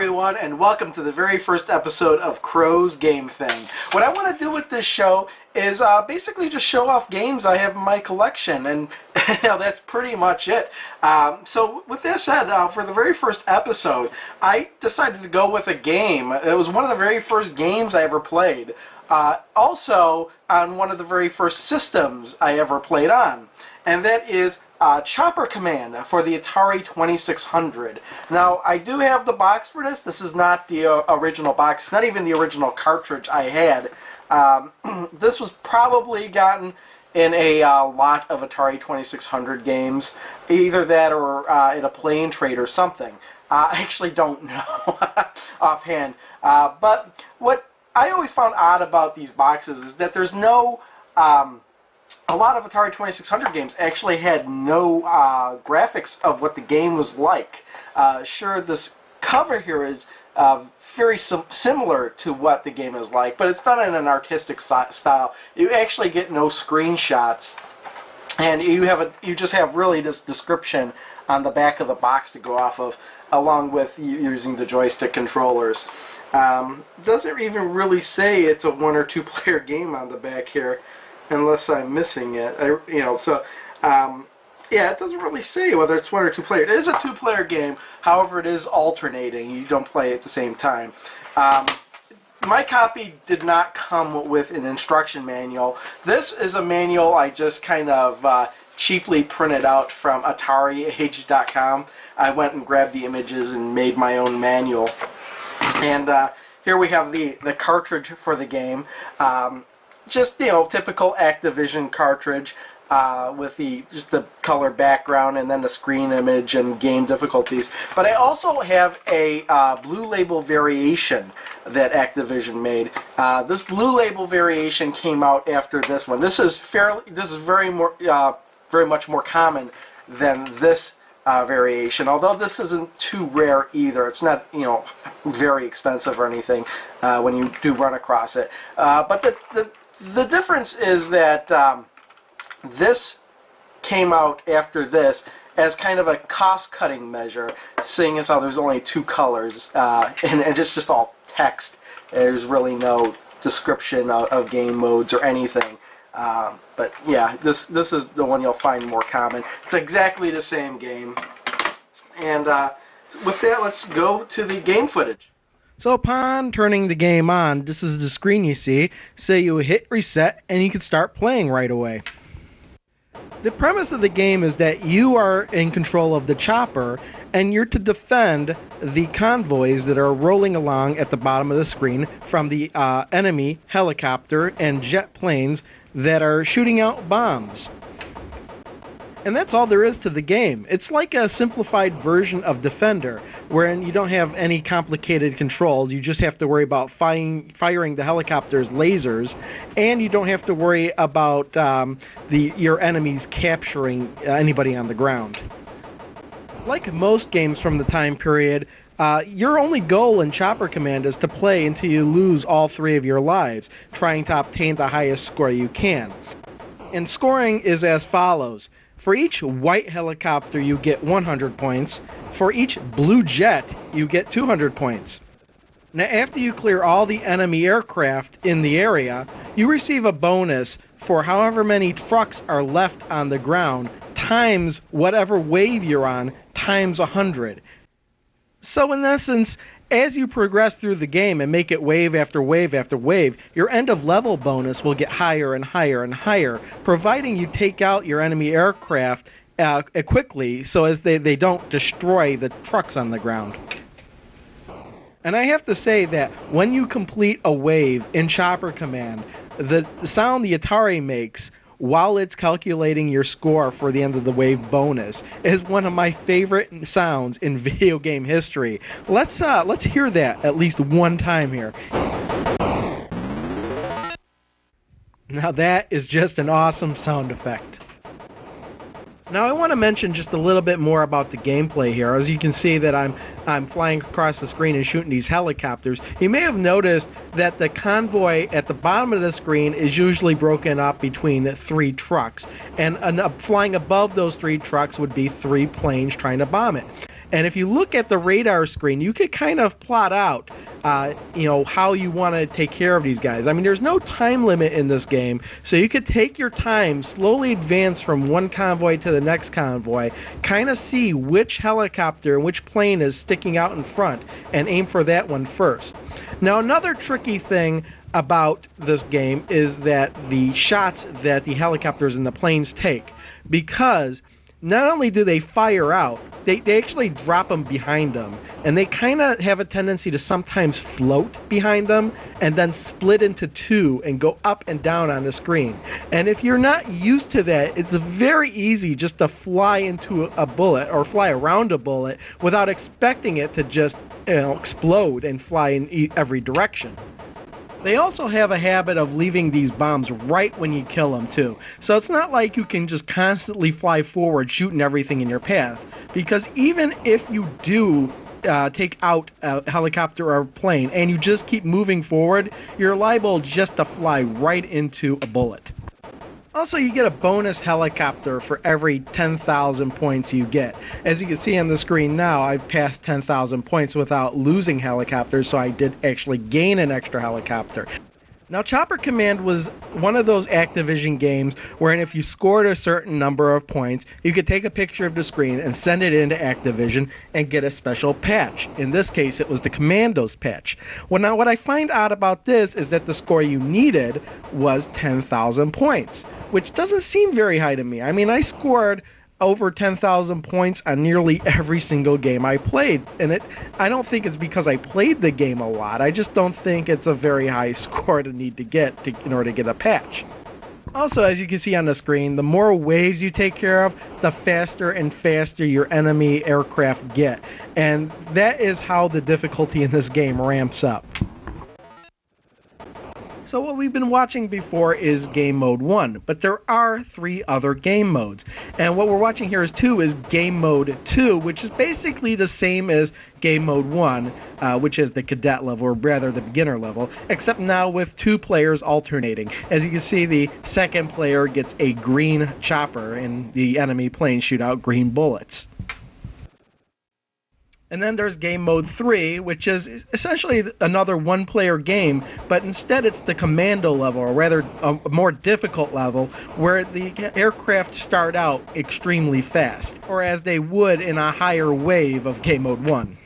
everyone, and welcome to the very first episode of Crow's GameThing. What I want to do with this show is basically just show off games I have in my collection, and that's pretty much it. So with that said, for the very first episode, I decided to go with a game. It was one of the very first games I ever played. Also on one of the very first systems I ever played on, and that is Chopper Command for the Atari 2600. Now, I do have the box for this. This is not the original box. It's not even the original cartridge I had. This was probably gotten in a lot of Atari 2600 games, either that or in a plane trade or something. I actually don't know offhand. But what I always found odd about these boxes is that there's no... a lot of Atari 2600 games actually had no graphics of what the game was like. Sure, this cover here is very similar to what the game is like, but it's done in an artistic style. You actually get no screenshots, and you just have really this description on the back of the box to go off of, along with using the joystick controllers. Doesn't even really say it's a 1 or 2 player game on the back here, unless I'm missing it. Yeah, it doesn't really say whether it's 1 or 2 player. It is a 2-player game, however it is alternating. You don't play at the same time. My copy did not come with an instruction manual. This is a manual I just kind of cheaply printed out from AtariAge.com. I went and grabbed the images and made my own manual. And here we have the cartridge for the game. Just, typical Activision cartridge with just the color background and then the screen image and game difficulties. But I also have a Blue Label variation that Activision made. This Blue Label variation came out after this one. This is very much more common than this variation, although this isn't too rare either. It's not, very expensive or anything when you do run across it. But the difference is that this came out after this as kind of a cost-cutting measure, seeing as how there's only 2 colors and it's just all text. There's really no description of game modes or anything. But yeah, this is the one you'll find more common. It's exactly the same game. And with that, let's go to the game footage. So upon turning the game on, this is the screen you see. So you hit reset and you can start playing right away. The premise of the game is that you are in control of the chopper and you're to defend the convoys that are rolling along at the bottom of the screen from the enemy helicopter and jet planes that are shooting out bombs. And that's all there is to the game. It's like a simplified version of Defender, wherein you don't have any complicated controls. You just have to worry about firing the helicopter's lasers, and you don't have to worry about your enemies capturing anybody on the ground. Like most games from the time period, your only goal in Chopper Command is to play until you lose all 3 of your lives, trying to obtain the highest score you can. And scoring is as follows. For each white helicopter, you get 100 points. For each blue jet, you get 200 points. Now, after you clear all the enemy aircraft in the area, you receive a bonus for however many trucks are left on the ground, times whatever wave you're on, times 100. So in essence, as you progress through the game and make it wave after wave after wave, your end of level bonus will get higher and higher and higher, providing you take out your enemy aircraft quickly so as they don't destroy the trucks on the ground. And I have to say that when you complete a wave in Chopper Command, the sound the Atari makes while it's calculating your score for the end of the wave bonus is one of my favorite sounds in video game history. Let's hear that at least one time here. Now that is just an awesome sound effect. Now I want to mention just a little bit more about the gameplay here. As you can see that I'm flying across the screen and shooting these helicopters. You may have noticed that the convoy at the bottom of the screen is usually broken up between 3 trucks. And flying above those 3 trucks would be 3 planes trying to bomb it. And if you look at the radar screen, you could kind of plot out, how you want to take care of these guys. I mean, there's no time limit in this game, so you could take your time, slowly advance from one convoy to the next convoy, kind of see which helicopter and which plane is sticking out in front, and aim for that one first. Now, another tricky thing about this game is that the shots that the helicopters and the planes take, because not only do they fire out, they actually drop them behind them, and they kind of have a tendency to sometimes float behind them and then split into two and go up and down on the screen. And if you're not used to that, it's very easy just to fly into a bullet or fly around a bullet without expecting it to just explode and fly in every direction. They also have a habit of leaving these bombs right when you kill them too. So it's not like you can just constantly fly forward shooting everything in your path, because even if you do take out a helicopter or a plane and you just keep moving forward, you're liable just to fly right into a bullet. Also, you get a bonus helicopter for every 10,000 points you get. As you can see on the screen now, I've passed 10,000 points without losing helicopters, so I did actually gain an extra helicopter. Now, Chopper Command was one of those Activision games wherein if you scored a certain number of points, you could take a picture of the screen and send it into Activision and get a special patch. In this case, it was the Commandos patch. Well, now what I find out about this is that the score you needed was 10,000 points, which doesn't seem very high to me. I mean, I scored over 10,000 points on nearly every single game I played, and I don't think it's because I played the game a lot. I just don't think it's a very high score to need to get in order to get a patch. Also, as you can see on the screen, the more waves you take care of, the faster and faster your enemy aircraft get, and that is how the difficulty in this game ramps up. So what we've been watching before is Game Mode 1, but there are 3 other game modes. And what we're watching here is Game Mode 2, which is basically the same as Game Mode 1, which is the cadet level, or rather the beginner level, except now with 2 players alternating. As you can see, the second player gets a green chopper, and the enemy planes shoot out green bullets. And then there's Game Mode 3, which is essentially another one-player game, but instead it's the commando level, or rather a more difficult level, where the aircraft start out extremely fast, or as they would in a higher wave of Game Mode 1.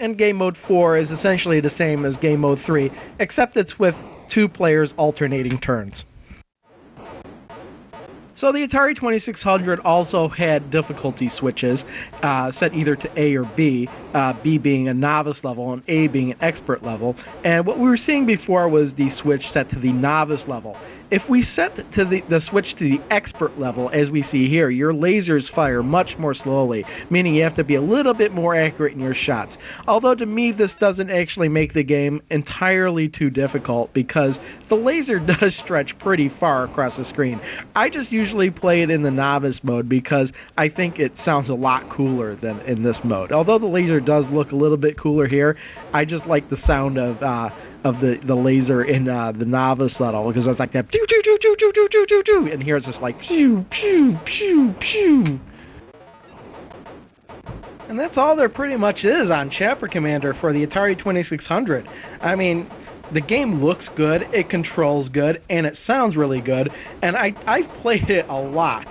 And Game Mode 4 is essentially the same as Game Mode 3, except it's with 2 players alternating turns. So the Atari 2600 also had difficulty switches set either to A or B, B being a novice level and A being an expert level. And what we were seeing before was the switch set to the novice level. If we set to the switch to the expert level, as we see here, your lasers fire much more slowly, meaning you have to be a little bit more accurate in your shots. Although to me, this doesn't actually make the game entirely too difficult, because the laser does stretch pretty far across the screen. I just usually play it in the novice mode because I think it sounds a lot cooler than in this mode. Although the laser does look a little bit cooler here, I just like the sound of the laser in the novice level, because it's like that pew pew pew pew pew pew pew pew, and here it's just like pew pew pew pew. And that's all there pretty much is on Chopper Commander for the Atari 2600. I mean, the game looks good, it controls good, and it sounds really good, and I've played it a lot.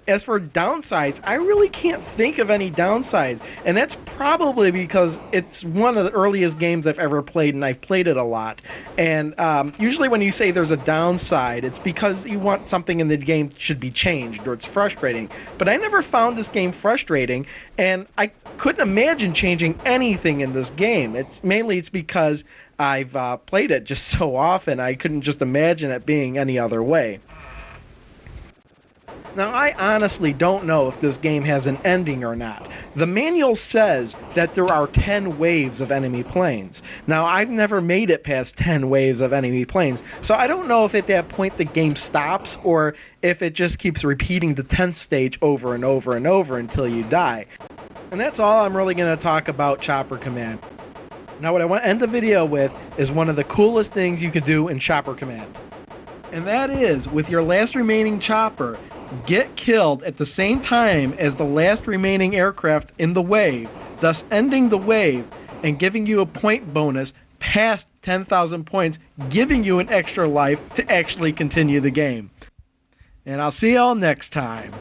As for downsides, I really can't think of any downsides, and that's probably because it's one of the earliest games I've ever played, and I've played it a lot. And usually when you say there's a downside, it's because you want something in the game should be changed, or it's frustrating. But I never found this game frustrating, and I couldn't imagine changing anything in this game. It's because I've played it just so often, I couldn't just imagine it being any other way. Now, I honestly don't know if this game has an ending or not. The manual says that there are 10 waves of enemy planes. Now, I've never made it past 10 waves of enemy planes, so I don't know if at that point the game stops or if it just keeps repeating the 10th stage over and over and over until you die. And that's all I'm really going to talk about Chopper Command. Now, what I want to end the video with is one of the coolest things you could do in Chopper Command. And that is, with your last remaining chopper, get killed at the same time as the last remaining aircraft in the wave, thus ending the wave and giving you a point bonus past 10,000 points, giving you an extra life to actually continue the game. And I'll see y'all next time.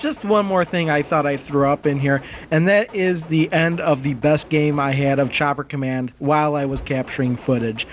Just one more thing I thought I threw up in here, and that is the end of the best game I had of Chopper Command while I was capturing footage.